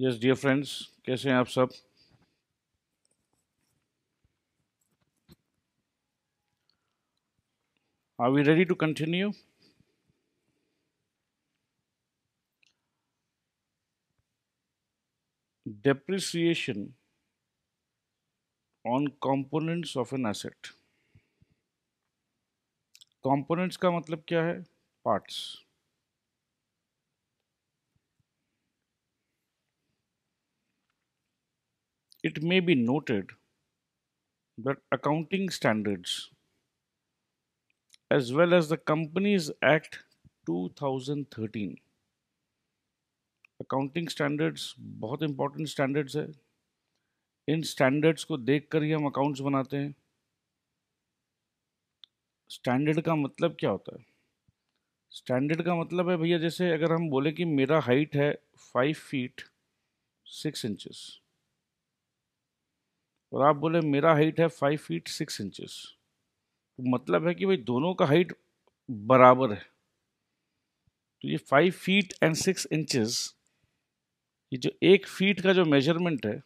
Yes dear friends, कैसे हैं आप सब। Are we ready to continue? Depreciation on components of an asset. Components का मतलब क्या है? Parts. It may be noted that accounting standards as well as the Companies Act 2013, accounting standards बहुत important standards है। इन स्टैंडर्ड्स को देखकर ही हम accounts बनाते हैं। स्टैंडर्ड का मतलब क्या होता है? स्टैंडर्ड का मतलब है भैया, जैसे अगर हम बोले कि मेरा हाइट है 5 फीट 6 इंचेस और आप बोले मेरा हाइट है 5 फीट 6 इंचेस, तो मतलब है कि भाई दोनों का हाइट बराबर है। तो ये 5 फीट एंड 6 इंचेस, ये जो 1 फीट का जो मेजरमेंट है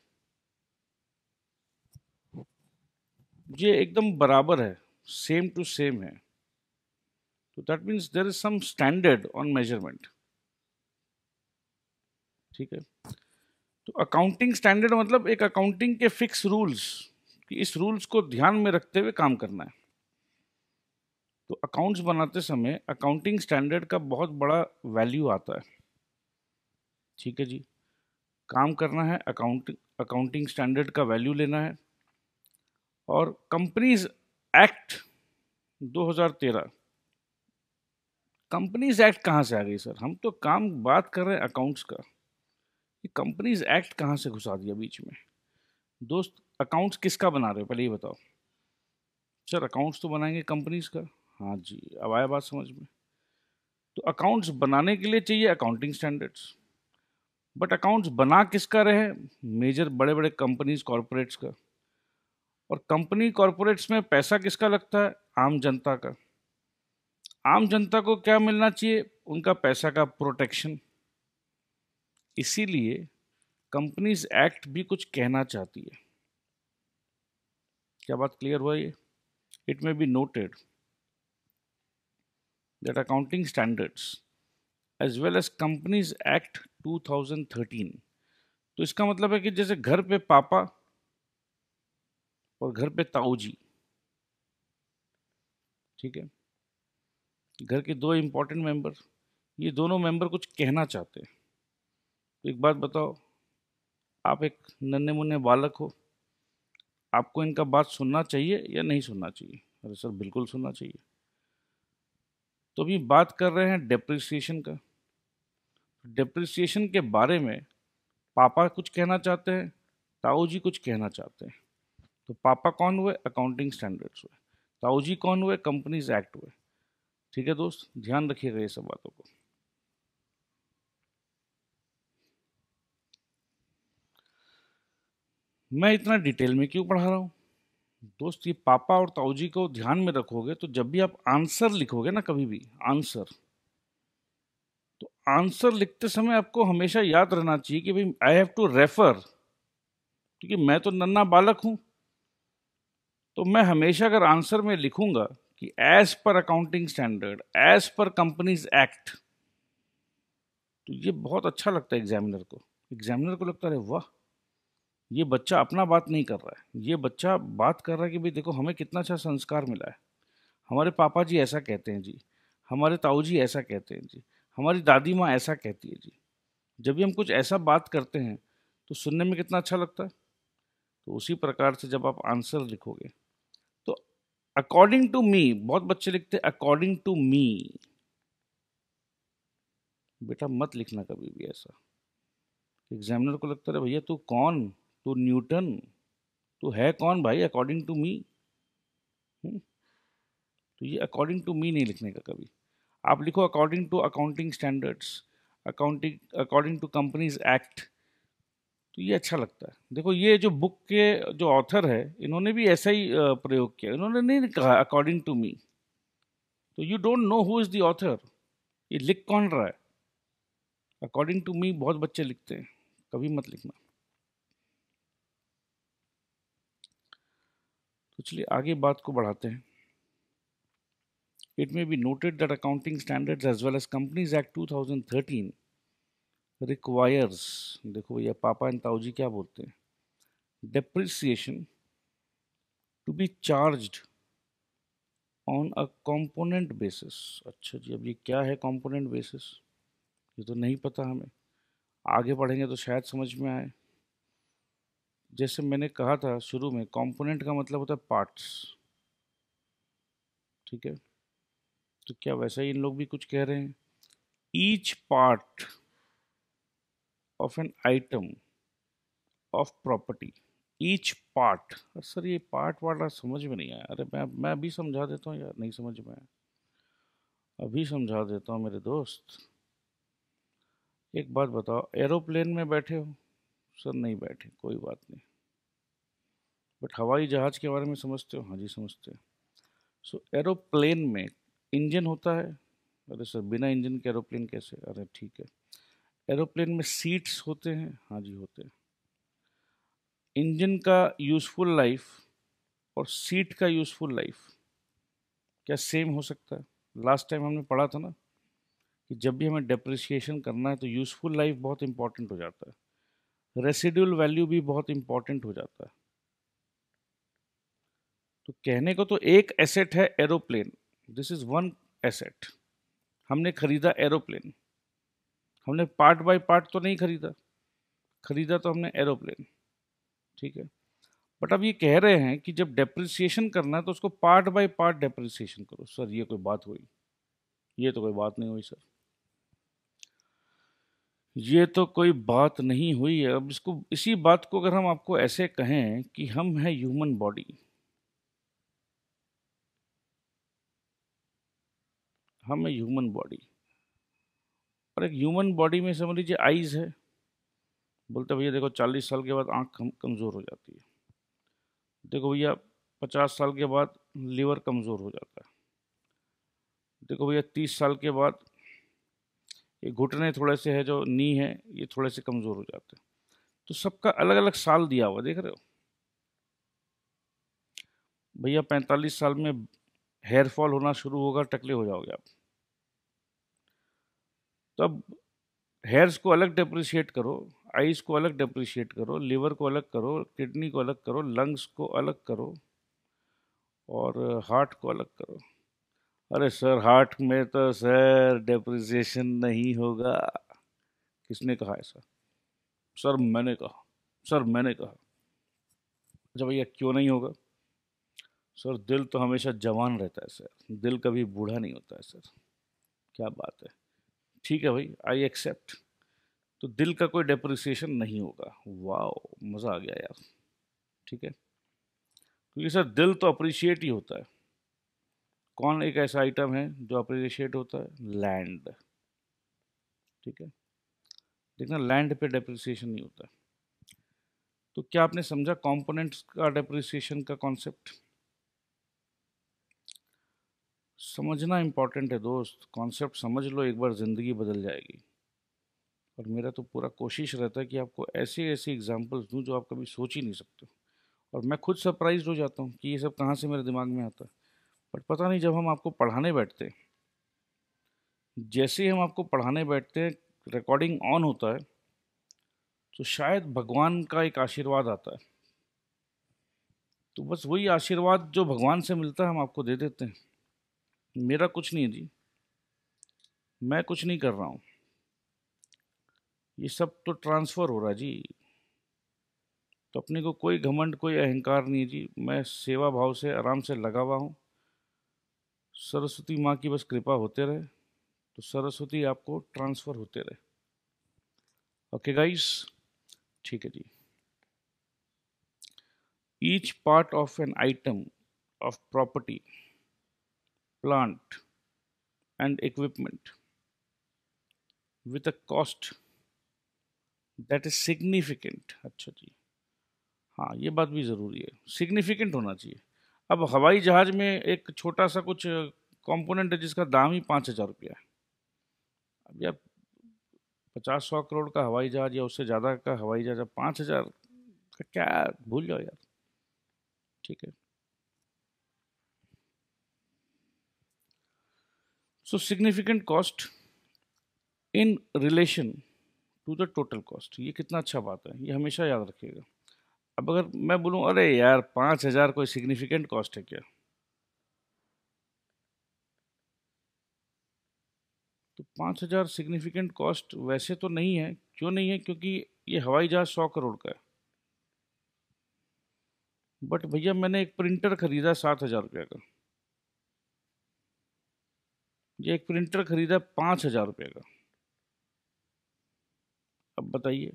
ये एकदम बराबर है, सेम टू सेम है। तो that means there is some standard on measurement. ठीक है, तो अकाउंटिंग स्टैंडर्ड मतलब एक अकाउंटिंग के फिक्स रूल्स, कि इस रूल्स को ध्यान में रखते हुए काम करना है। तो अकाउंट्स बनाते समय अकाउंटिंग स्टैंडर्ड का बहुत बड़ा वैल्यू आता है। ठीक है जी, काम करना है, अकाउंटिंग स्टैंडर्ड का वैल्यू लेना है। और कंपनीज एक्ट 2013, कंपनीज एक्ट कहाँ से आ गई सर? हम तो बात कर रहे हैं अकाउंट्स का, ये कंपनीज एक्ट कहाँ से घुसा दिया बीच में? दोस्त, अकाउंट्स किसका बना रहे हो पहले ये बताओ। सर अकाउंट्स तो बनाएंगे कंपनीज का। हाँ जी, अब आया बात समझ में। तो अकाउंट्स बनाने के लिए चाहिए अकाउंटिंग स्टैंडर्ड्स, बट अकाउंट्स बना किसका रहे? मेजर बड़े बड़े कंपनीज कॉरपोरेट्स का। और कंपनी कॉरपोरेट्स में पैसा किसका लगता है? आम जनता का। आम जनता को क्या मिलना चाहिए? उनका पैसा का प्रोटेक्शन। इसीलिए कंपनीज एक्ट भी कुछ कहना चाहती है। क्या बात क्लियर हुआ ये? It may be noted that accounting standards as well as companies act 2013, तो इसका मतलब है कि जैसे घर पे पापा और घर पे ताऊ जी, ठीक है, घर के दो इंपॉर्टेंट मेंबर, ये दोनों मेंबर कुछ कहना चाहते हैं। तो एक बात बताओ, आप एक नन्हे मुन्ने बालक हो, आपको इनका बात सुनना चाहिए या नहीं सुनना चाहिए? अरे सर बिल्कुल सुनना चाहिए। तो अभी बात कर रहे हैं डेप्रिसिएशन का। डेप्रिसिएशन के बारे में पापा कुछ कहना चाहते हैं, ताऊ जी कुछ कहना चाहते हैं। तो पापा कौन हुए? अकाउंटिंग स्टैंडर्ड्स हुए। ताऊ जी कौन हुए? कंपनीज एक्ट हुए। ठीक है दोस्त, ध्यान रखिएगा ये सब बातों को। मैं इतना डिटेल में क्यों पढ़ा रहा हूँ दोस्त? ये पापा और ताऊ जी को ध्यान में रखोगे तो जब भी आप आंसर लिखोगे ना, कभी भी आंसर, तो आंसर लिखते समय आपको हमेशा याद रहना चाहिए कि भाई आई हैव टू रेफर, क्योंकि मैं तो नन्हा बालक हूं। तो मैं हमेशा अगर आंसर में लिखूंगा कि as per accounting standard, as per companies act, तो ये बहुत अच्छा लगता है एग्जामिनर को। एग्जामिनर को लगता है वाह, ये बच्चा अपना बात नहीं कर रहा है, ये बच्चा बात कर रहा है कि भाई देखो हमें कितना अच्छा संस्कार मिला है। हमारे पापा जी ऐसा कहते हैं जी, हमारे ताऊ जी ऐसा कहते हैं जी, हमारी दादी माँ ऐसा कहती है जी। जब भी हम कुछ ऐसा बात करते हैं तो सुनने में कितना अच्छा लगता है। तो उसी प्रकार से जब आप आंसर लिखोगे तो अकॉर्डिंग टू मी, बहुत बच्चे लिखते हैं अकॉर्डिंग टू मी। बेटा मत लिखना कभी भी ऐसा। एग्जामिनर को लगता है भैया तू कौन, तू न्यूटन, तू है कौन भाई अकॉर्डिंग टू मी? तो ये अकॉर्डिंग टू मी नहीं लिखने का कभी। आप लिखो according to accounting standards, accounting according to companies act, तो ये अच्छा लगता है। देखो ये जो बुक के जो ऑथर है, इन्होंने भी ऐसा ही प्रयोग किया। इन्होंने नहीं कहा अकॉर्डिंग टू मी। तो you don't know who is the author, ये लिख कौन रहा है? अकॉर्डिंग टू मी बहुत बच्चे लिखते हैं। कभी मत लिखना। तो चलिए आगे बात को बढ़ाते हैं। It may be noted that accounting standards as well as Companies Act 2013 requires, देखो भैया पापा एंड ताऊ जी क्या बोलते हैं, depreciation to be charged on a component basis। अच्छा जी, अब ये क्या है component basis, ये तो नहीं पता हमें, आगे पढ़ेंगे तो शायद समझ में आए। जैसे मैंने कहा था शुरू में, कंपोनेंट का मतलब होता है पार्ट्स, ठीक है। तो क्या वैसा ही इन लोग भी कुछ कह रहे हैं, each part of an item of property, each part. Sir ये पार्ट वाला समझ में नहीं आया, अरे मैं अभी समझा देता हूँ यार, नहीं समझ में आया अभी समझा देता हूँ मेरे दोस्त। एक बात बताओ, एरोप्लेन में बैठे हो? सर नहीं बैठे, कोई बात नहीं, बट हवाई जहाज के बारे में समझते हो? हाँ जी समझते हैं। सो एरोप्लेन में इंजन होता है? अरे सर बिना इंजन के एरोप्लेन कैसे? अरे ठीक है। एरोप्लेन में सीट्स होते हैं? हाँ जी होते हैं। इंजन का यूज़फुल लाइफ और सीट का यूज़फुल लाइफ क्या सेम हो सकता है? लास्ट टाइम हमने पढ़ा था ना कि जब भी हमें डेप्रिसिएशन करना है तो यूज़फुल लाइफ बहुत इंपॉर्टेंट हो जाता है, रेसिडुअल वैल्यू भी बहुत इंपॉर्टेंट हो जाता है। तो कहने को तो एक एसेट है aeroplane, this is one asset. हमने खरीदा एरोप्लेन, हमने पार्ट बाय पार्ट तो नहीं खरीदा, खरीदा तो हमने एरोप्लेन, ठीक है। बट अब ये कह रहे हैं कि जब डेप्रिसिएशन करना है तो उसको पार्ट बाय पार्ट डेप्रिसिएशन करो। सर ये कोई बात हुई? ये तो कोई बात नहीं हुई सर, ये तो कोई बात नहीं हुई है। अब इसको, इसी बात को अगर हम आपको ऐसे कहें कि हम हैं ह्यूमन बॉडी, हम है ह्यूमन बॉडी, और एक ह्यूमन बॉडी में समझ लीजिए आईज है, बोलते भैया देखो 40 साल के बाद आँख कमज़ोर हो जाती है, देखो भैया 50 साल के बाद लीवर कमज़ोर हो जाता है, देखो भैया 30 साल के बाद ये घुटने थोड़े से है, जो नी है ये थोड़े से कमज़ोर हो जाते हैं। तो सबका अलग अलग साल दिया हुआ, देख रहे हो भैया 45 साल में हेयर फॉल होना शुरू होगा, टकले हो जाओगे आप। तब हेयर्स को अलग डेप्रिशिएट करो, आइज को अलग डेप्रिशिएट करो, लिवर को अलग करो, किडनी को अलग करो, लंग्स को अलग करो, और हार्ट को अलग करो। अरे सर हार्ट में तो सर डेप्रिसिएशन नहीं होगा। किसने कहा ऐसा? सर मैंने कहा, सर मैंने कहा। अच्छा भैया क्यों नहीं होगा? सर दिल तो हमेशा जवान रहता है सर, दिल कभी बूढ़ा नहीं होता है सर। क्या बात है, ठीक है भाई, आई एक्सेप्ट। तो दिल का कोई डेप्रिसिएशन नहीं होगा, वाह मज़ा आ गया यार, ठीक है। क्योंकि सर दिल तो अप्रिशिएट ही होता है। कौन एक ऐसा आइटम है जो अप्रिशिएट होता है? लैंड, ठीक है। देखना लैंड पे डेप्रिसिएशन नहीं होता। तो क्या आपने समझा कंपोनेंट्स का डेप्रिसिएशन का कॉन्सेप्ट? समझना इंपॉर्टेंट है दोस्त, कॉन्सेप्ट समझ लो एक बार, ज़िंदगी बदल जाएगी। और मेरा तो पूरा कोशिश रहता है कि आपको ऐसे ऐसे एग्जांपल्स दूं जो आप कभी सोच ही नहीं सकते। और मैं खुद सरप्राइज हो जाता हूँ कि ये सब कहाँ से मेरे दिमाग में आता है। बट पता नहीं, जब हम आपको पढ़ाने बैठते हैं, जैसे ही हम आपको पढ़ाने बैठते हैं, रिकॉर्डिंग ऑन होता है, तो शायद भगवान का एक आशीर्वाद आता है। तो बस वही आशीर्वाद जो भगवान से मिलता है हम आपको दे देते हैं। मेरा कुछ नहीं है जी, मैं कुछ नहीं कर रहा हूँ, ये सब तो ट्रांसफ़र हो रहा है जी। तो अपने को कोई घमंड, कोई अहंकार नहीं है जी, मैं सेवा भाव से आराम से लगा हुआ हूँ। सरस्वती माँ की बस कृपा होते रहे, तो सरस्वती आपको ट्रांसफ़र होते रहे। ओके गाइस, ठीक है जी। Each part of an item of property, plant and equipment with a cost that is significant। अच्छा जी, हाँ ये बात भी ज़रूरी है, सिग्निफिकेंट होना चाहिए। अब हवाई जहाज़ में एक छोटा सा कुछ कंपोनेंट है जिसका दाम ही 5,000 रुपया है। अब यार 50-100 करोड़ का हवाई जहाज या उससे ज़्यादा का हवाई जहाज, 5,000 का क्या, भूल जाओ यार। ठीक है। So significant cost in relation to the total cost, ये कितना अच्छा बात है, ये हमेशा याद रखिएगा। अब अगर मैं बोलूं अरे यार 5,000 कोई सिग्निफिकेंट कॉस्ट है क्या, तो 5,000 सिग्निफिकेंट कॉस्ट वैसे तो नहीं है। क्यों नहीं है? क्योंकि ये हवाई जहाज 100 करोड़ का है। बट भैया मैंने एक प्रिंटर खरीदा 7,000 रुपये का, ये एक प्रिंटर खरीदा 5,000 रुपये का। अब बताइए,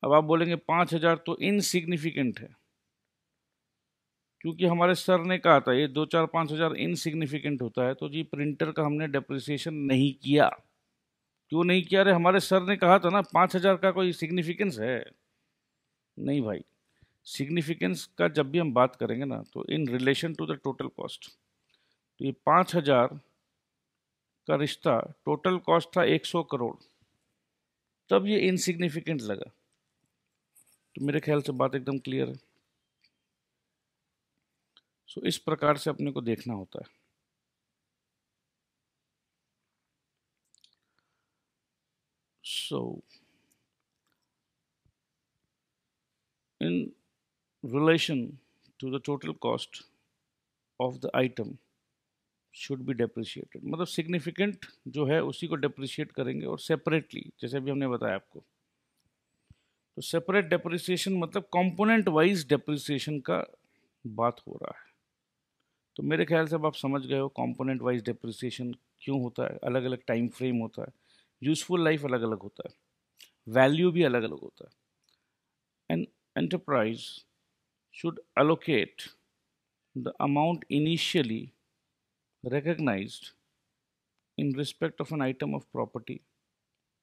अब आप बोलेंगे 5,000 तो इनसिग्निफिकेंट है, क्योंकि हमारे सर ने कहा था ये 2-4-5,000 इनसिग्निफिकेंट होता है, तो जी प्रिंटर का हमने डेप्रिसिएशन नहीं किया। क्यों नहीं किया? अरे हमारे सर ने कहा था ना 5,000 का कोई सिग्निफिकेंस है नहीं भाई। सिग्निफिकेंस का जब भी हम बात करेंगे ना, तो in relation to the total cost, तो ये 5,000 का रिश्ता, टोटल कॉस्ट था 100 करोड़, तब ये इनसिग्निफिकेंट लगा। तो मेरे ख्याल से बात एकदम क्लियर है। सो इस प्रकार से अपने को देखना होता है। So in relation to the total cost of the item should be depreciated, मतलब सिग्निफिकेंट जो है उसी को डेप्रिशिएट करेंगे, और सेपरेटली, जैसे अभी हमने बताया आपको। तो सेपरेट डेप्रिसिएशन मतलब कंपोनेंट वाइज डेप्रिसिएशन का बात हो रहा है। तो मेरे ख्याल से अब आप समझ गए हो कंपोनेंट वाइज डेप्रिसिएशन क्यों होता है, अलग अलग टाइम फ्रेम होता है, यूजफुल लाइफ अलग अलग होता है, वैल्यू भी अलग अलग होता है। An enterprise should allocate the amount initially recognized in respect of an item of property,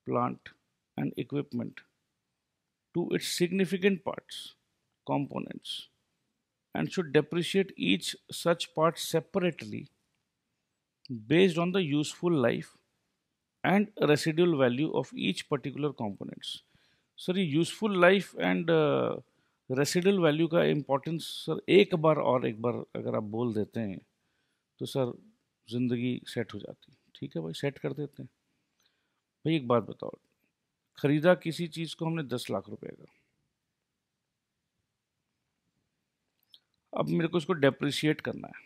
plant, and equipment to its significant parts, components, and should depreciate each such part separately based on the useful life and residual value of each particular components. Sir ये useful life and residual value का importance sir एक बार अगर आप बोल देते हैं तो सर ज़िंदगी सेट हो जाती है। ठीक है भाई, सेट कर देते हैं। भाई एक बात बताओ, खरीदा किसी चीज़ को हमने 10 लाख रुपए का, अब मेरे को इसको डेप्रिशिएट करना है,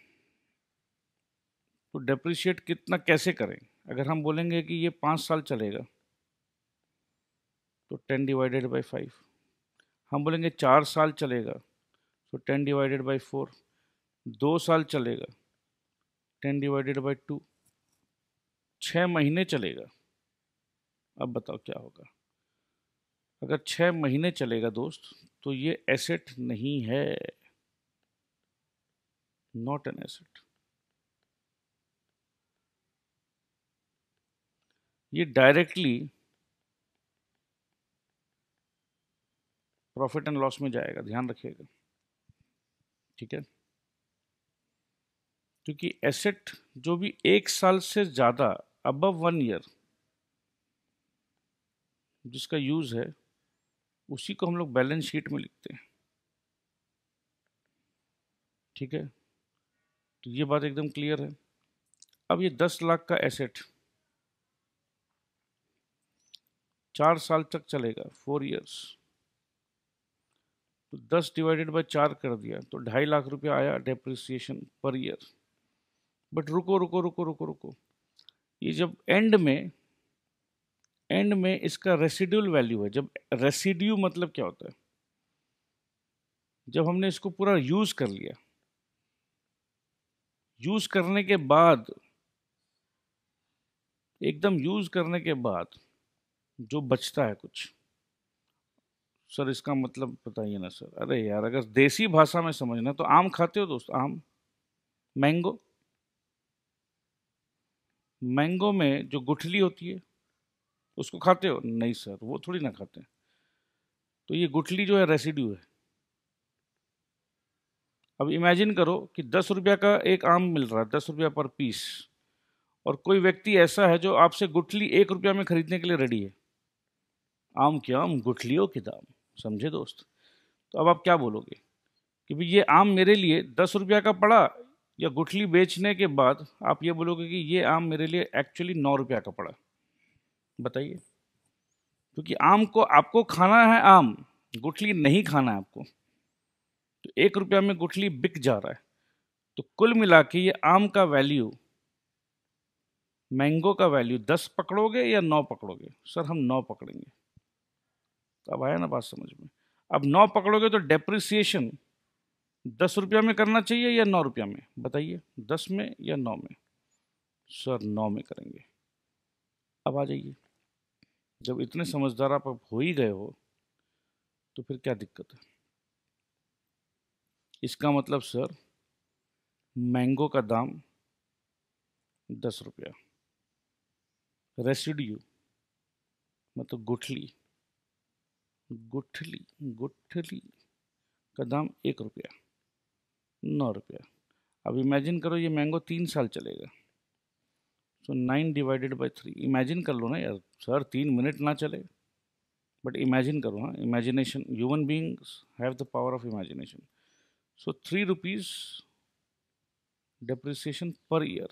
तो डेप्रिशिएट कितना कैसे करें? अगर हम बोलेंगे कि ये 5 साल चलेगा तो 10/5, हम बोलेंगे 4 साल चलेगा तो 10/4, 2 साल चलेगा 10/2, 6 महीने चलेगा। अब बताओ क्या होगा? अगर 6 महीने चलेगा दोस्त, तो ये एसेट नहीं है, नॉट एन एसेट। ये डायरेक्टली प्रॉफिट एंड लॉस में जाएगा, ध्यान रखिएगा। ठीक है, क्योंकि एसेट जो भी 1 साल से ज़्यादा, अबव 1 ईयर, जिसका यूज़ है, उसी को हम लोग बैलेंस शीट में लिखते हैं। ठीक है, तो ये बात एकदम क्लियर है। अब ये 10 लाख का एसेट 4 साल तक चलेगा, 4 ईयर्स, तो 10/4 कर दिया तो 2.5 लाख रुपया आया डेप्रिसिएशन पर ईयर। बट रुको रुको रुको रुको रुको, ये जब एंड में इसका रेसिड्यूल वैल्यू है। जब रेसिड्यू मतलब क्या होता है? जब हमने इसको पूरा यूज कर लिया, यूज करने के बाद, एकदम यूज करने के बाद जो बचता है कुछ, सर इसका मतलब बताइए ना सर। अरे यार, अगर देसी भाषा में समझना तो आम खाते हो दोस्त, आम, मैंगो। मैंगो में जो गुठली होती है उसको खाते हो? नहीं सर, वो थोड़ी ना खाते हैं। तो ये गुठली जो है रेसिड्यू है। अब इमेजिन करो कि 10 रुपया का एक आम मिल रहा है, 10 रुपया पर पीस, और कोई व्यक्ति ऐसा है जो आपसे गुठली 1 रुपया में खरीदने के लिए रेडी है। आम के आम गुठलियों के दाम, समझे दोस्त। तो अब आप क्या बोलोगे कि भाई ये आम मेरे लिए 10 रुपया का पड़ा, या गुठली बेचने के बाद आप ये बोलोगे कि ये आम मेरे लिए एक्चुअली 9 रुपया का पड़ा? बताइए। क्योंकि आम को आपको खाना है, आम, गुठली नहीं खाना है आपको, तो 1 रुपया में गुठली बिक जा रहा है। तो कुल मिला के ये आम का वैल्यू, मैंगो का वैल्यू 10 पकड़ोगे या 9 पकड़ोगे? सर हम 9 पकड़ेंगे। तो अब आया ना बात समझ में। अब 9 पकड़ोगे तो डेप्रिसिएशन 10 रुपया में करना चाहिए या 9 रुपया में? बताइए, 10 में या 9 में? सर 9 में करेंगे। अब आ जाइए, जब इतने समझदार आप अब हो ही गए हो तो फिर क्या दिक्कत है? इसका मतलब सर मैंगो का दाम 10 रुपया, रेसिड्यू मतलब गुठली, गुठली गुठली का दाम 1 रुपया, 9 रुपया। अब इमेजिन करो ये मैंगो 3 साल चलेगा, सो 9/3। इमेजिन कर लो ना यार, सर 3 मिनट ना चले, बट इमेजिन करो। हाँ, imagination, human beings have the power of imagination. So 3 rupees depreciation per year.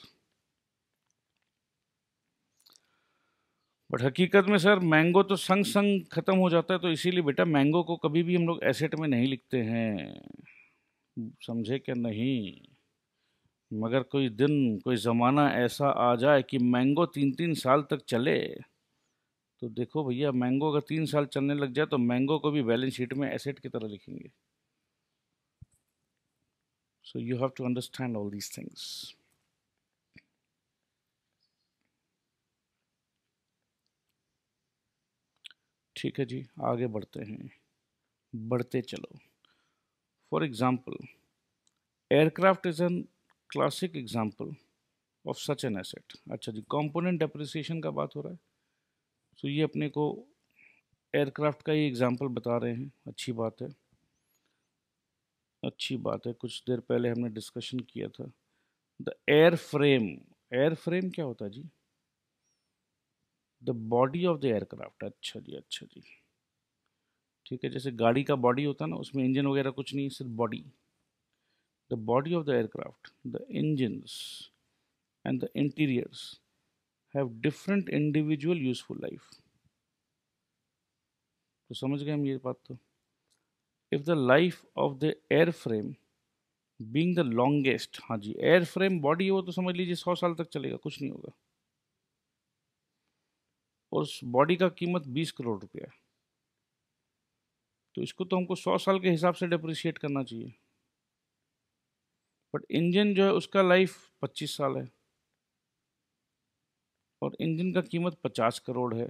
But हकीकत में सर मैंगो तो संग संग खत्म हो जाता है, तो इसीलिए बेटा मैंगो को कभी भी हम लोग एसेट में नहीं लिखते हैं, समझे क्या नहीं? मगर कोई दिन, कोई ज़माना ऐसा आ जाए कि मैंगो 3-3 साल तक चले, तो देखो भैया, मैंगो अगर 3 साल चलने लग जाए तो मैंगो को भी बैलेंस शीट में एसेट की तरह लिखेंगे। So you have to understand all these things. ठीक है जी, आगे बढ़ते हैं, बढ़ते चलो। For example, aircraft is an classic example of such an asset. अच्छा जी, कंपोनेंट डेप्रिसिएशन का बात हो रहा है, तो ये अपने को एयरक्राफ्ट का ही एग्जाम्पल बता रहे हैं। अच्छी बात है, अच्छी बात है। कुछ देर पहले हमने डिस्कशन किया था the airframe. Airframe क्या होता है जी? The body of the aircraft. अच्छा जी, अच्छा जी, ठीक है। जैसे गाड़ी का बॉडी होता है ना, उसमें इंजन वगैरह कुछ नहीं, सिर्फ body. The body of the aircraft, the engines and the interiors have different individual useful life. तो समझ गए हम ये बात। तो if the life of the air frame being the longest, हाँ जी, एयर फ्रेम बॉडी हो तो समझ लीजिए 100 साल तक चलेगा, कुछ नहीं होगा। और उस बॉडी का कीमत 20 करोड़ रुपया है, तो इसको तो हमको 100 साल के हिसाब से डेप्रिशिएट करना चाहिए। बट इंजन जो है उसका लाइफ 25 साल है, और इंजन का कीमत 50 करोड़ है।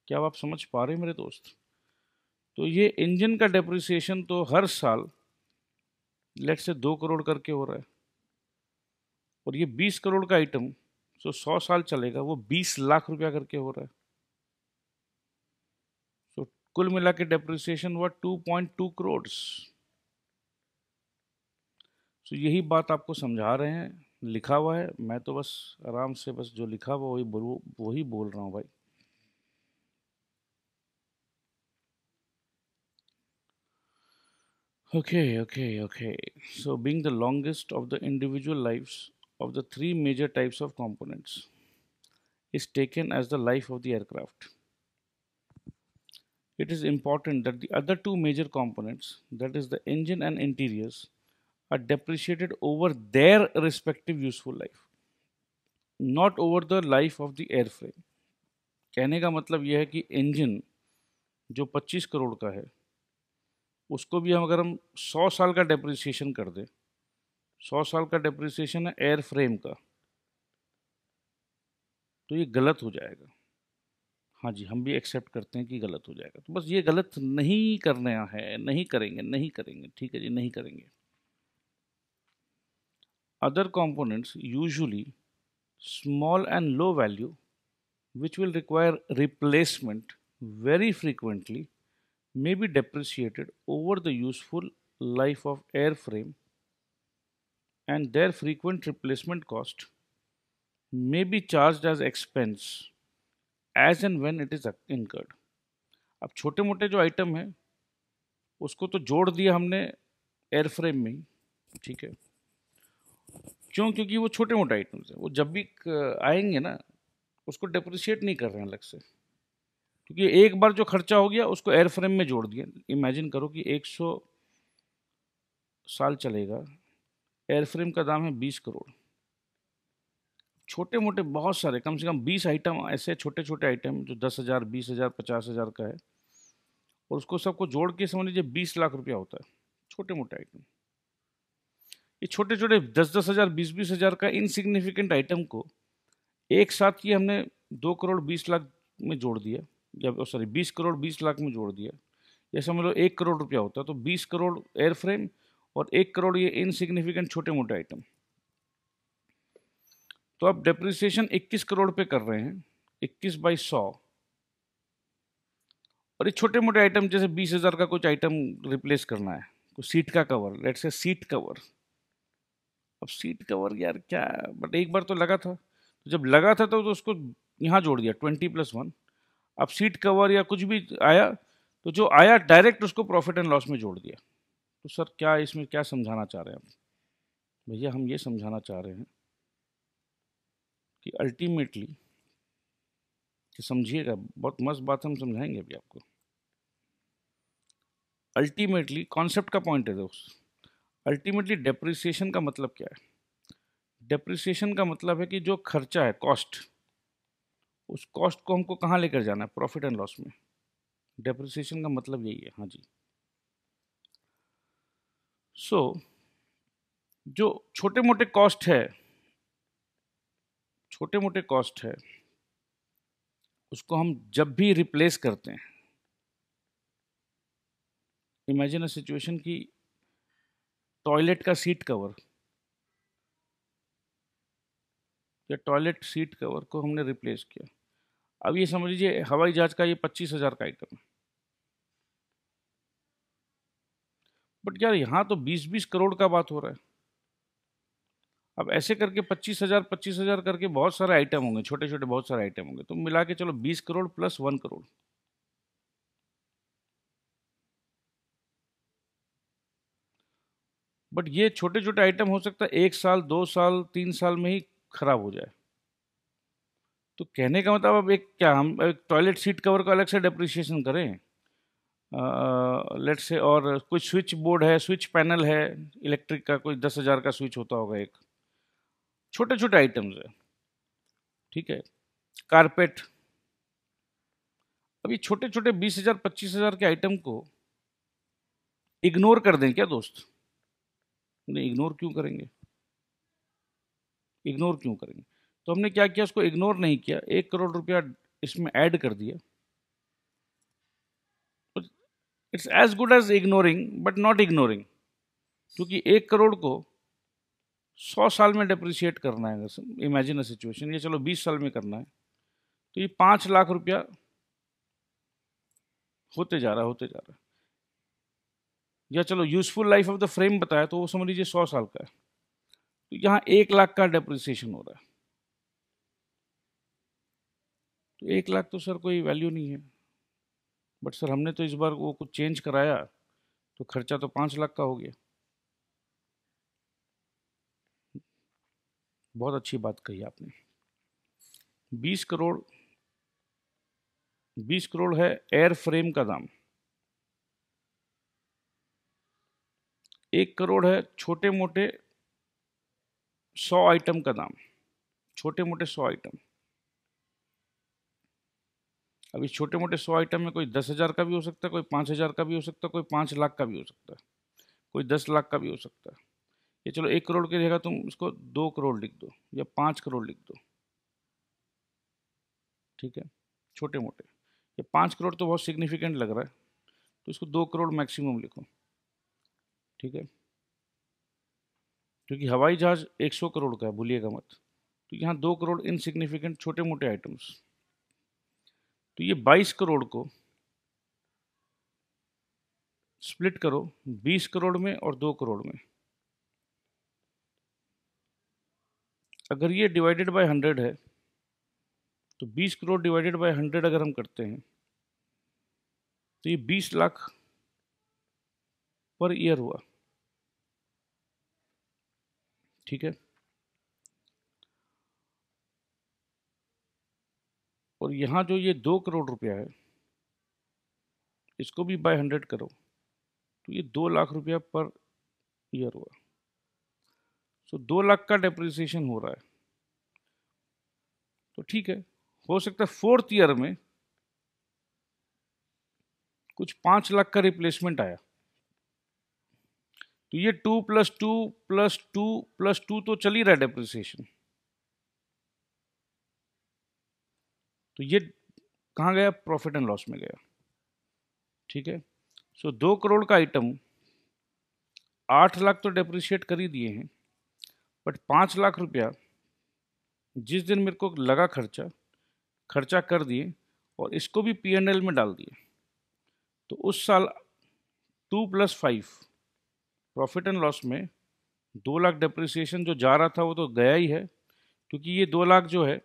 क्या आप समझ पा रहे हैं मेरे दोस्त? तो ये इंजन का डेप्रिसिएशन तो हर साल लेट से 2 करोड़ करके हो रहा है, और ये 20 करोड़ का आइटम जो 100 साल चलेगा वो 20 लाख रुपया करके हो रहा है। तो कुल मिला के डेप्रिसिएशन हुआ 2.2 करोड़। तो यही बात आपको समझा रहे हैं, लिखा हुआ है। मैं तो बस आराम से बस जो लिखा हुआ वही बोल रहा हूँ भाई। Okay. So being the longest of the individual lives of the three major types of components is taken as the life of the aircraft. It is important that the other two major components, that is the engine and interiors, are depreciated over their respective useful life, not over the life of the airframe. कहने का मतलब यह है कि engine जो 25 करोड़ का है, उसको भी अगर हम 100 साल का डेप्रिसिएशन कर दें, 100 साल का डेप्रिसिएशन है एयर फ्रेम का, तो ये गलत हो जाएगा। हाँ जी, हम भी एक्सेप्ट करते हैं कि गलत हो जाएगा। तो बस ये गलत नहीं करना है, नहीं करेंगे, ठीक है जी, नहीं करेंगे। Other components usually small and low value which will require replacement very frequently may be depreciated over the useful life of airframe and their frequent replacement cost may be charged as expense as and when it is incurred. अब छोटे मोटे जो item है उसको तो जोड़ दिया हमने एयरफ्रेम में ही, ठीक है। क्यों? क्योंकि वो छोटे मोटे आइटम्स हैं, वो जब भी आएंगे ना उसको डेप्रिशिएट नहीं कर रहे हैं अलग से, क्योंकि एक बार जो खर्चा हो गया उसको एयरफ्रेम में जोड़ दिया। इमेजिन करो कि 100 साल चलेगा, एयरफ्रेम का दाम है 20 करोड़। छोटे मोटे बहुत सारे, कम से कम 20 आइटम ऐसे छोटे छोटे आइटम जो 10,000, 20,000, 50,000 का है, और उसको सबको जोड़ के समझ लीजिए 20 लाख रुपया होता है। छोटे मोटे आइटम, ये छोटे छोटे 10-10 हज़ार, 20-20 हज़ार का इनसिग्निफिकेंट आइटम को एक साथ ही हमने 2 करोड़ 20 लाख में जोड़ दिया, या सॉरी 20 करोड़ 20 लाख में जोड़ दिया। ये समझ लो 1 करोड़ रुपया होता है, तो 20 करोड़ एयरफ्रेम और 1 करोड़ ये इनसिग्निफिकेंट छोटे मोटे आइटम। तो आप डेप्रिसिएशन 21 करोड़ पे कर रहे हैं, 21/100। और ये छोटे मोटे आइटम जैसे 20,000 का कुछ आइटम रिप्लेस करना है, तो सीट का cover, let's say seat cover. अब सीट कवर यार क्या, बट एक बार तो लगा था, तो जब लगा था तो उसको यहाँ जोड़ दिया 20+1। अब सीट कवर या कुछ भी आया तो जो आया डायरेक्ट उसको प्रॉफिट एंड लॉस में जोड़ दिया। तो सर क्या इसमें क्या समझाना चाह रहे हैं आप? भैया हम ये समझाना चाह रहे हैं कि अल्टीमेटली, कि समझिएगा, बहुत मस्त बात हम समझाएंगे अभी आपको। अल्टीमेटली कॉन्सेप्ट का पॉइंट है दोस्त, अल्टीमेटली डेप्रिसिएशन का मतलब क्या है? डेप्रिसिएशन का मतलब है कि जो खर्चा है, कॉस्ट, उस कॉस्ट को हमको कहाँ लेकर जाना है? प्रॉफिट एंड लॉस में। डेप्रिसिएशन का मतलब यही है। हाँ जी। सो जो छोटे मोटे कॉस्ट है, छोटे मोटे कॉस्ट है, उसको हम जब भी रिप्लेस करते हैं, इमेजिन अ सिचुएशन की टॉयलेट का सीट कवर या टॉयलेट सीट कवर को हमने रिप्लेस किया। अब ये समझ लीजिए हवाई जहाज का ये 25,000 का आइटम है, बट यार यहाँ तो 20-20 करोड़ का बात हो रहा है। अब ऐसे करके 25,000 करके बहुत सारे आइटम होंगे, छोटे छोटे बहुत सारे आइटम होंगे, तो मिला के चलो 20 करोड़ प्लस 1 करोड़। बट ये छोटे छोटे आइटम हो सकता है 1 साल, 2 साल, 3 साल में ही खराब हो जाए। तो कहने का मतलब अब एक क्या, हम एक टॉयलेट सीट कवर का अलग से डेप्रिसिएशन करें, लेट्स से, और कोई स्विच बोर्ड है, स्विच पैनल है इलेक्ट्रिक का, कोई 10,000 का स्विच होता होगा एक, छोटे छोटे आइटम्स है, ठीक है। कारपेट। अब ये छोटे छोटे 20,000, 25,000 के आइटम को इग्नोर कर दें क्या दोस्त? नहीं, इग्नोर क्यों करेंगे? इग्नोर क्यों करेंगे? तो हमने क्या किया, उसको इग्नोर नहीं किया, 1 करोड़ रुपया इसमें ऐड कर दिया। It's as good as ignoring but not ignoring, क्योंकि 1 करोड़ को 100 साल में डेप्रिशिएट करना है। इमेजिन अ सिचुएशन, ये चलो 20 साल में करना है, तो ये 5 लाख रुपया होते जा रहा है, होते जा रहा है। या चलो useful life of the frame बताया तो वो समझ लीजिए 100 साल का है, तो यहाँ 1 लाख का डेप्रिसिएशन हो रहा है। तो 1 लाख तो सर कोई वैल्यू नहीं है, बट सर हमने तो इस बार वो कुछ चेंज कराया तो खर्चा तो 5 लाख का हो गया। बहुत अच्छी बात कही आपने। 20 करोड़, 20 करोड़ है एयर फ्रेम का दाम, 1 करोड़ है छोटे मोटे 100 आइटम का दाम, छोटे मोटे 100 आइटम। अब इस छोटे मोटे 100 आइटम में कोई 10,000 का भी हो सकता है, कोई 5,000 का भी हो सकता है, कोई 5 लाख का भी हो सकता है, कोई 10 लाख का भी हो सकता है। ये चलो 1 करोड़ की जगह तुम इसको 2 करोड़ लिख दो या 5 करोड़ लिख दो, ठीक है, छोटे मोटे। ये 5 करोड़ तो बहुत सिग्निफिकेंट लग रहा है, तो इसको 2 करोड़ मैक्सिमम लिखो, ठीक है। क्योंकि हवाई जहाज 100 करोड़ का है, भूलिएगा मत। तो यहाँ 2 करोड़ इनसिग्निफिकेंट छोटे मोटे आइटम्स। तो ये 22 करोड़ को स्प्लिट करो 20 करोड़ में और 2 करोड़ में, अगर ये डिवाइडेड बाय 100 है तो 20 करोड़ डिवाइडेड बाय 100 अगर हम करते हैं तो ये 20 लाख पर ईयर हुआ। ठीक है, और यहाँ जो ये 2 करोड़ रुपया है इसको भी बाय 100 करो तो ये 2 लाख रुपया पर ईयर हुआ। सो 2 लाख का डेप्रिसिएशन हो रहा है। तो ठीक है, हो सकता है 4th ईयर में कुछ 5 लाख का रिप्लेसमेंट आया तो ये 2 + 2 + 2 + 2 तो चल ही रहा है डेप्रिसिएशन। तो ये कहाँ गया? प्रॉफिट एंड लॉस में गया। ठीक है, सो 2 करोड़ का आइटम 8 लाख तो डेप्रिशिएट कर ही दिए हैं, बट 5 लाख रुपया जिस दिन मेरे को लगा खर्चा कर दिए और इसको भी P&L में डाल दिए। तो उस साल 2 + 5 प्रॉफिट एंड लॉस में 2 लाख डेप्रिसिएशन जो जा रहा था वो तो गया ही है, क्योंकि ये 2 लाख जो है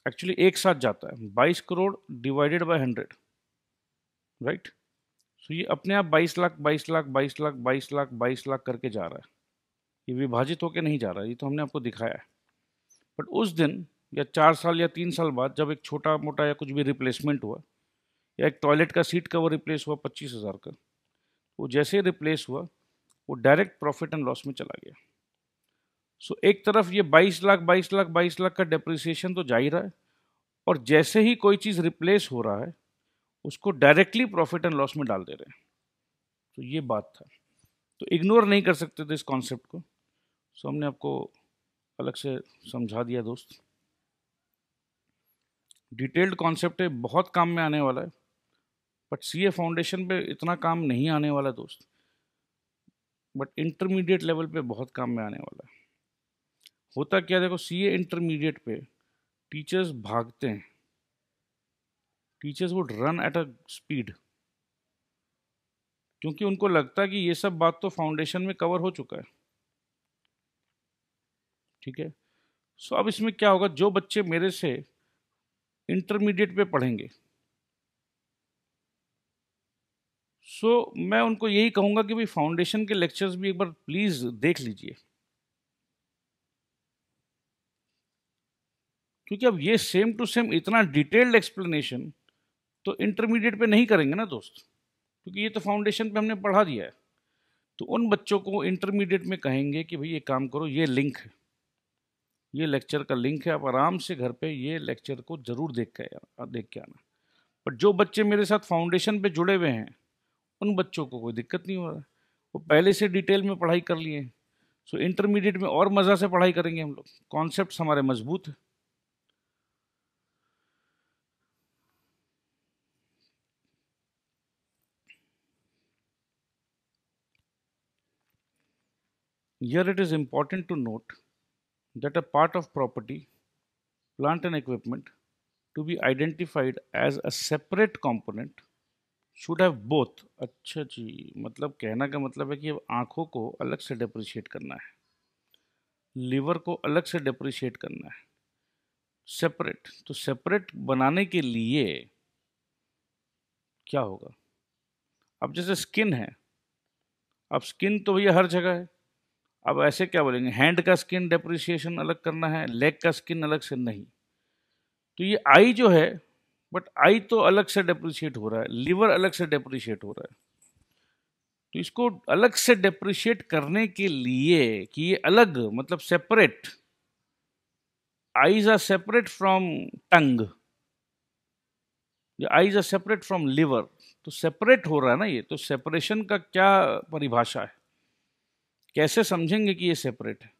एक्चुअली एक साथ जाता है, 22 करोड़ डिवाइडेड बाय 100, राइट। सो ये अपने आप 22 लाख 22 लाख 22 लाख 22 लाख 22 लाख करके जा रहा है। ये विभाजित होकर नहीं जा रहा है, ये तो हमने आपको दिखाया है। बट उस दिन या 4 साल या 3 साल बाद जब एक छोटा मोटा या कुछ भी रिप्लेसमेंट हुआ, या एक टॉयलेट का सीट कवर रिप्लेस हुआ 25,000 का, वो जैसे रिप्लेस हुआ वो डायरेक्ट प्रॉफिट एंड लॉस में चला गया। सो एक तरफ ये 22 लाख 22 लाख 22 लाख का डेप्रिसिएशन तो जा ही रहा है, और जैसे ही कोई चीज़ रिप्लेस हो रहा है उसको डायरेक्टली प्रॉफिट एंड लॉस में डाल दे रहे हैं। तो ये बात था, तो इग्नोर नहीं कर सकते थे इस कॉन्सेप्ट को। सो हमने आपको अलग से समझा दिया दोस्त। डिटेल्ड कॉन्सेप्ट है, बहुत काम में आने वाला है, बट सीए फाउंडेशन पे इतना काम नहीं आने वाला दोस्त, बट इंटरमीडिएट लेवल पे बहुत काम में आने वाला है। होता क्या, देखो सीए इंटरमीडिएट पे टीचर्स भागते हैं, teachers would run at a speed, क्योंकि उनको लगता है कि ये सब बात तो फाउंडेशन में कवर हो चुका है। ठीक है, सो अब इसमें क्या होगा, जो बच्चे मेरे से इंटरमीडिएट पे पढ़ेंगे, सो मैं उनको यही कहूंगा कि भाई फाउंडेशन के लेक्चर्स भी एक बार प्लीज देख लीजिए, क्योंकि अब ये सेम टू सेम इतना डिटेल्ड एक्सप्लेनेशन तो इंटरमीडिएट पे नहीं करेंगे ना दोस्त, क्योंकि ये तो फाउंडेशन पे हमने पढ़ा दिया है। तो उन बच्चों को इंटरमीडिएट में कहेंगे कि भाई ये काम करो, ये लिंक है, ये लेक्चर का लिंक है, आप आराम से घर पे ये लेक्चर को जरूर देख के आना। बट जो बच्चे मेरे साथ फाउंडेशन पे जुड़े हुए हैं उन बच्चों को कोई दिक्कत नहीं हो रहा है, वो पहले से डिटेल में पढ़ाई कर लिए हैं। सो इंटरमीडिएट में और मज़ा से पढ़ाई करेंगे हम लोग, कॉन्सेप्ट हमारे मजबूत है। Here it is important to note that a part of property, plant and equipment to be identified as a separate component should have both। अच्छा जी, मतलब कहना का मतलब है कि अब आंखों को अलग से डेप्रिशिएट करना है, लीवर को अलग से डेप्रिशिएट करना है, सेपरेट। तो सेपरेट बनाने के लिए क्या होगा, अब जैसे स्किन है, अब स्किन तो भैया हर जगह है, अब ऐसे क्या बोलेंगे, हैंड का स्किन डेप्रिसिएशन अलग करना है, लेग का स्किन अलग से नहीं। तो ये आई जो है, बट आई तो अलग से डेप्रिशिएट हो रहा है, लिवर अलग से डेप्रिशिएट हो रहा है। तो इसको अलग से डेप्रिशिएट करने के लिए कि ये अलग मतलब separate, eyes are separate from tongue, eyes are separate from liver, तो सेपरेट हो रहा है ना ये। तो सेपरेशन का क्या परिभाषा है, कैसे समझेंगे कि ये सेपरेट है,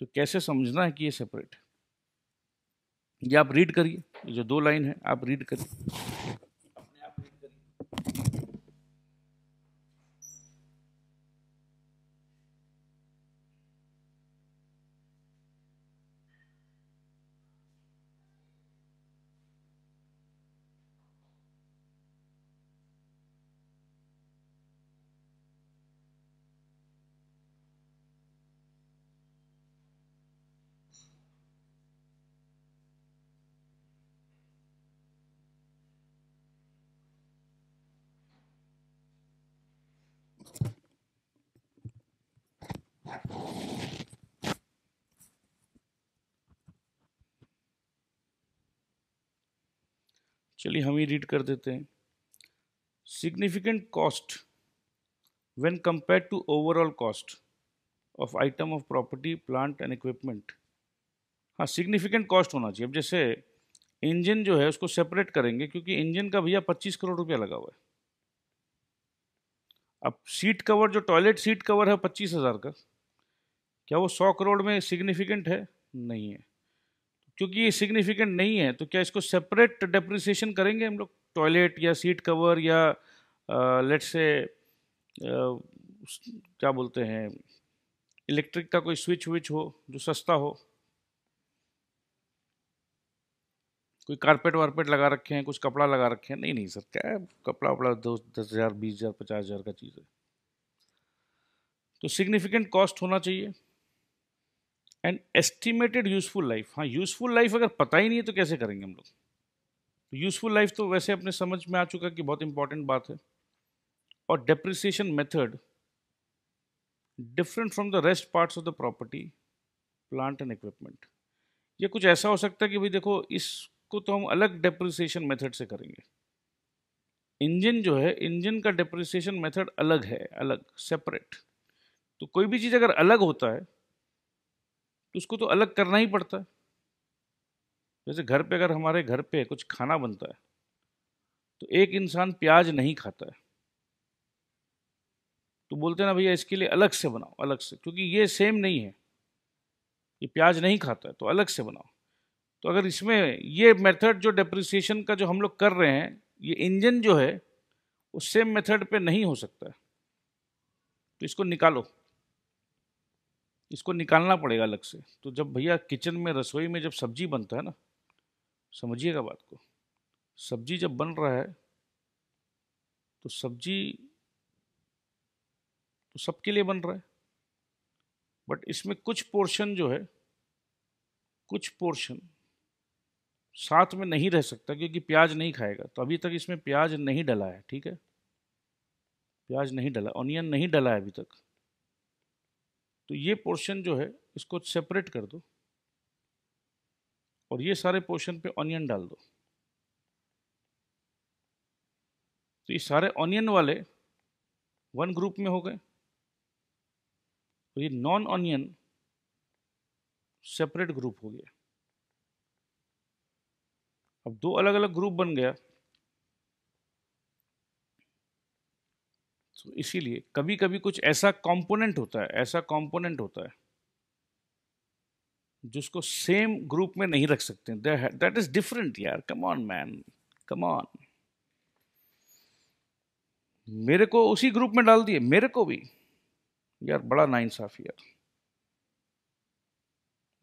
तो कैसे समझना है कि ये सेपरेट है, ये आप रीड करिए, ये जो 2 लाइन है आप रीड करिए। चलिए हम ही रीड कर देते हैं। Significant cost when compare to overall cost of item of property plant and equipment. हाँ, सिग्निफिकेंट कॉस्ट होना चाहिए। अब जैसे इंजन जो है उसको सेपरेट करेंगे, क्योंकि इंजन का भैया 25 करोड़ रुपया लगा हुआ है। अब सीट कवर, जो टॉयलेट सीट कवर है 25,000 का, क्या वो 100 करोड़ में सिग्निफिकेंट है? नहीं है। क्योंकि ये सिग्निफिकेंट नहीं है तो क्या इसको सेपरेट डेप्रिसिएशन करेंगे हम लोग? टॉयलेट या सीट कवर या लेट्स से क्या बोलते हैं, इलेक्ट्रिक का कोई स्विच विच हो जो सस्ता हो, कोई कारपेट वारपेट लगा रखे हैं, कुछ कपड़ा लगा रखे हैं? नहीं नहीं सर, क्या है कपड़ा वपड़ा 10,000 20,000 50,000 का चीज़ है। तो सिग्निफिकेंट कॉस्ट होना चाहिए। एंड एस्टिमेटेड यूजफुल लाइफ, हाँ यूजफुल लाइफ अगर पता ही नहीं है तो कैसे करेंगे हम लोग? तो यूजफुल लाइफ तो वैसे अपने समझ में आ चुका कि बहुत इंपॉर्टेंट बात है। और depreciation method different from the rest parts of the property plant and equipment. ये कुछ ऐसा हो सकता है कि भाई देखो, इसको तो हम अलग डेप्रिसिएशन मेथड से करेंगे। इंजन जो है, इंजन का डेप्रिसिएशन मेथड अलग है, अलग सेपरेट। तो कोई भी चीज़ अगर अलग होता है तो उसको तो अलग करना ही पड़ता है। जैसे घर पे, अगर हमारे घर पे कुछ खाना बनता है तो एक इंसान प्याज नहीं खाता है, तो बोलते हैं ना भैया इसके लिए अलग से बनाओ, अलग से, क्योंकि ये सेम नहीं है, ये प्याज नहीं खाता है तो अलग से बनाओ। तो अगर इसमें ये मेथड जो डेप्रिसिएशन का जो हम लोग कर रहे हैं, ये इंजन जो है वो सेम मेथड पे नहीं हो सकता है, तो इसको निकालो, इसको निकालना पड़ेगा अलग से। तो जब भैया किचन में, रसोई में जब सब्जी बनता है ना, समझिएगा बात को, सब्जी जब बन रहा है तो सब्जी तो सबके लिए बन रहा है, बट इसमें कुछ पोर्शन जो है, कुछ पोर्शन साथ में नहीं रह सकता क्योंकि प्याज नहीं खाएगा। तो अभी तक इसमें प्याज नहीं डला है, ठीक है, प्याज नहीं डला, ऑनियन नहीं डला है अभी तक। तो ये पोर्शन जो है इसको सेपरेट कर दो और ये सारे पोर्शन पे ऑनियन डाल दो। तो ये सारे ऑनियन वाले वन ग्रुप में हो गए, तो ये नॉन ऑनियन सेपरेट ग्रुप हो गया। अब दो अलग अलग ग्रुप बन गया। तो इसीलिए कभी कभी कुछ ऐसा कंपोनेंट होता है, ऐसा कंपोनेंट होता है जिसको सेम ग्रुप में नहीं रख सकते। दैट इज डिफरेंट यार, come on man, come on. मेरे को उसी ग्रुप में डाल दिए, मेरे को भी, यार बड़ा नाइंसाफी यार।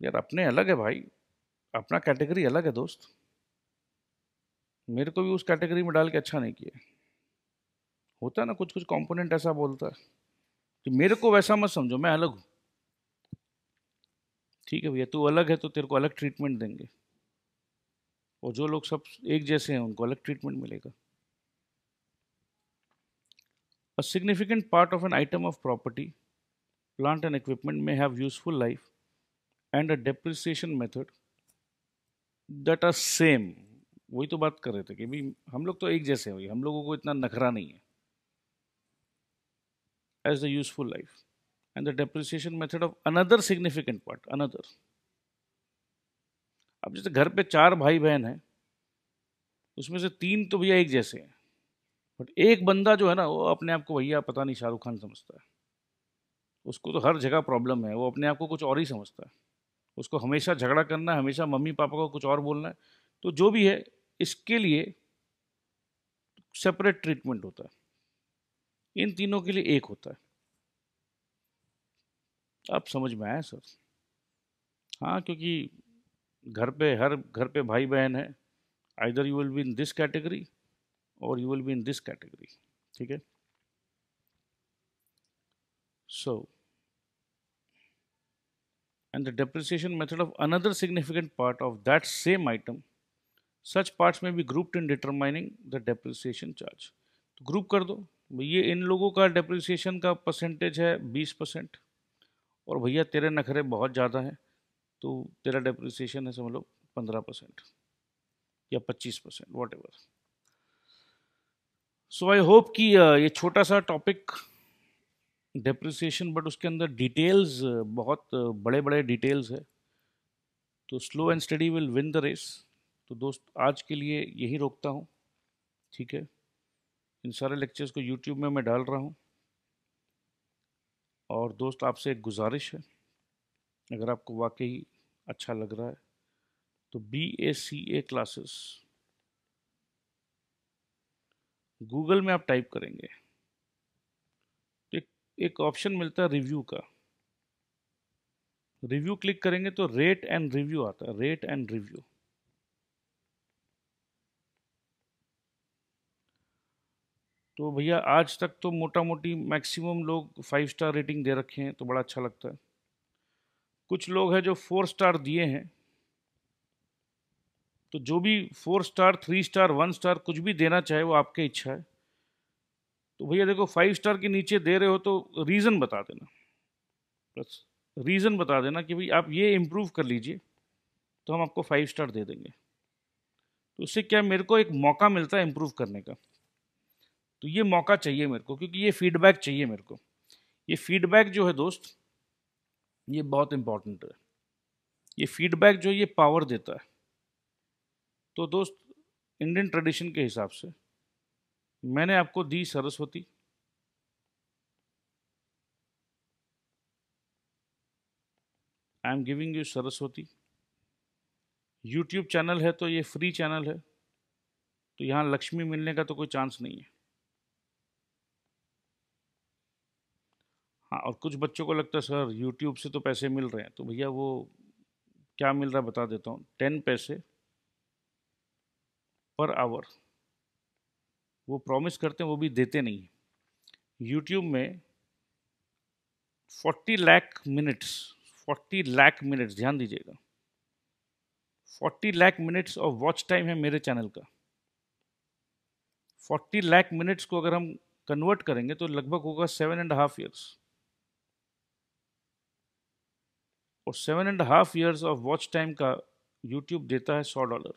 यार अपने अलग है भाई, अपना कैटेगरी अलग है दोस्त, मेरे को भी उस कैटेगरी में डाल के अच्छा नहीं किया। होता है ना, कुछ कुछ कंपोनेंट ऐसा बोलता है कि मेरे को वैसा मत समझो, मैं अलग हूँ। ठीक है भैया, तू अलग है तो तेरे को अलग ट्रीटमेंट देंगे, और जो लोग सब एक जैसे हैं उनको अलग ट्रीटमेंट मिलेगा। A significant part of an item of property, plant and equipment may have useful life and a depreciation method that are same। वही तो बात कर रहे थे कि भाई हम लोग तो एक जैसे हैं, हम लोगों को इतना नखरा नहीं है। As the useful life and the depreciation method of another significant part, another। अब जैसे घर पे 4 भाई बहन हैं, उसमें से 3 तो भैया एक जैसे हैं, बट एक बंदा जो है ना, वो अपने आप को भैया पता नहीं शाहरुख खान समझता है। उसको तो हर जगह प्रॉब्लम है, वो अपने आप को कुछ और ही समझता है। उसको हमेशा झगड़ा करना है, हमेशा मम्मी पापा को कुछ और बोलना है। तो जो भी है, इसके लिए सेपरेट ट्रीटमेंट होता है, इन तीनों के लिए एक होता है। अब समझ में आया सर? हाँ, क्योंकि घर पे, हर घर पे भाई बहन है, either you will be in this category or you will be in this category, ठीक है। So and the depreciation method of another significant part of that same item, such parts may be grouped in determining the depreciation charge। तो group कर दो, ये इन लोगों का depreciation का percentage है 20%, और भैया तेरे नखरे बहुत ज़्यादा हैं तो तेरा डेप्रिसिएशन है समझ लो 15% या 25%, what ever. So I hope कि ये छोटा सा टॉपिक डेप्रिसिएशन, बट उसके अंदर डिटेल्स बहुत बड़े बड़े डिटेल्स है, तो slow and steady will win the race. तो दोस्त आज के लिए यही रोकता हूँ, ठीक है। इन सारे लेक्चर्स को यूट्यूब में मैं डाल रहा हूँ, और दोस्त आपसे एक गुजारिश है, अगर आपको वाकई अच्छा लग रहा है तो BACA क्लासेस गूगल में आप टाइप करेंगे तो एक ऑप्शन मिलता है रिव्यू का। रिव्यू क्लिक करेंगे तो रेट एंड रिव्यू आता है, रेट एंड रिव्यू। तो भैया आज तक तो मोटा मोटी मैक्सिमम लोग 5 स्टार रेटिंग दे रखे हैं, तो बड़ा अच्छा लगता है। कुछ लोग हैं जो 4 स्टार दिए हैं, तो जो भी 4 स्टार 3 स्टार 1 स्टार कुछ भी देना चाहे वो आपकी इच्छा है। तो भैया देखो 5 स्टार के नीचे दे रहे हो तो रीज़न बता देना, बस रीज़न बता देना कि भाई आप ये इम्प्रूव कर लीजिए, तो हम आपको 5 स्टार दे देंगे। तो उससे क्या, मेरे को एक मौका मिलता है इम्प्रूव करने का। तो ये मौका चाहिए मेरे को, क्योंकि ये फीडबैक चाहिए मेरे को। ये फीडबैक जो है दोस्त, ये बहुत इंपॉर्टेंट है। ये फीडबैक जो ये पावर देता है। तो दोस्त इंडियन ट्रेडिशन के हिसाब से मैंने आपको दी Saraswati, I am giving you Saraswati. YouTube channel है तो ये फ्री चैनल है, तो यहाँ लक्ष्मी मिलने का तो कोई चांस नहीं है। हाँ, और कुछ बच्चों को लगता है सर यूट्यूब से तो पैसे मिल रहे हैं, तो भैया वो क्या मिल रहा है बता देता हूँ। 10 पैसे पर आवर वो प्रॉमिस करते हैं, वो भी देते नहीं हैं। यूट्यूब में 40 लाख मिनट्स, 40 लाख मिनट्स, ध्यान दीजिएगा, 40 lakh minutes of watch time है मेरे चैनल का। 40 लाख मिनट्स को अगर हम कन्वर्ट करेंगे तो लगभग होगा 7.5 ईयर्स, और 7.5 ईयर्स ऑफ वॉच टाइम का यूट्यूब देता है $100,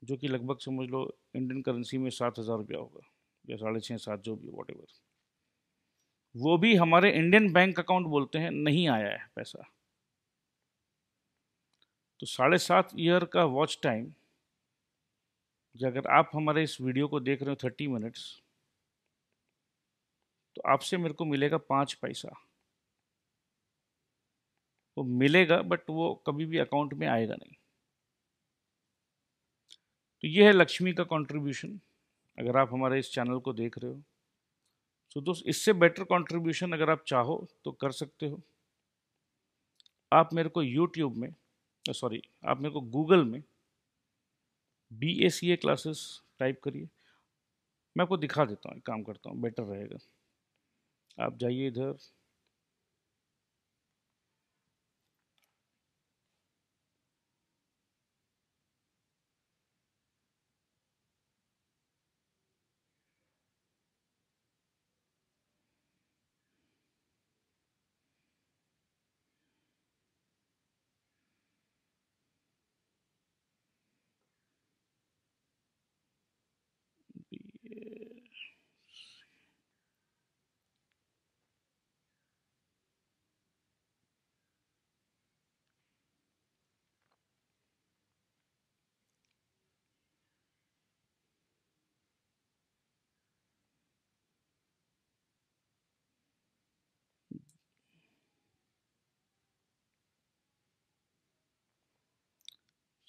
जो कि लगभग समझ लो इंडियन करेंसी में 7,000 रुपया होगा, या 6.5-7, जो भी, वॉट एवर। वो भी हमारे इंडियन बैंक अकाउंट बोलते हैं नहीं आया है पैसा। तो 7.5 ईयर का वॉच टाइम, अगर आप हमारे इस वीडियो को देख रहे हो 30 मिनट्स, तो आपसे मेरे को मिलेगा 5 पैसा। वो मिलेगा बट वो कभी भी अकाउंट में आएगा नहीं। तो ये है लक्ष्मी का कंट्रीब्यूशन, अगर आप हमारे इस चैनल को देख रहे हो। तो दोस्त इससे बेटर कंट्रीब्यूशन अगर आप चाहो तो कर सकते हो। आप मेरे को यूट्यूब में, सॉरी, आप मेरे को गूगल में BACA क्लासेस टाइप करिए। मैं आपको दिखा देता हूँ, एक काम करता हूँ, बेटर रहेगा। आप जाइए इधर,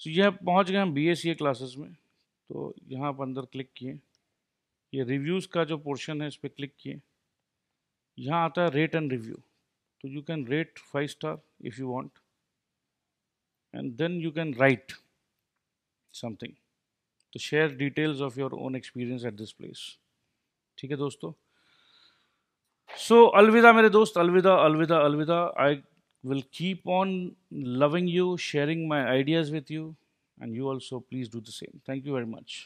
तो ये पहुँच गए हम BACA क्लासेस में। तो यहाँ पर अंदर क्लिक किए, ये रिव्यूज़ का जो पोर्शन है इस पर क्लिक किए। यहाँ आता है rate and review, so you can rate 5 star if you want, and then you can write something to share details of your own experience at this place। ठीक है दोस्तों। सो अलविदा मेरे दोस्त, अलविदा अलविदा अलविदा। आई will keep on loving you, sharing my ideas with you, and you also please do the same. Thank you very much.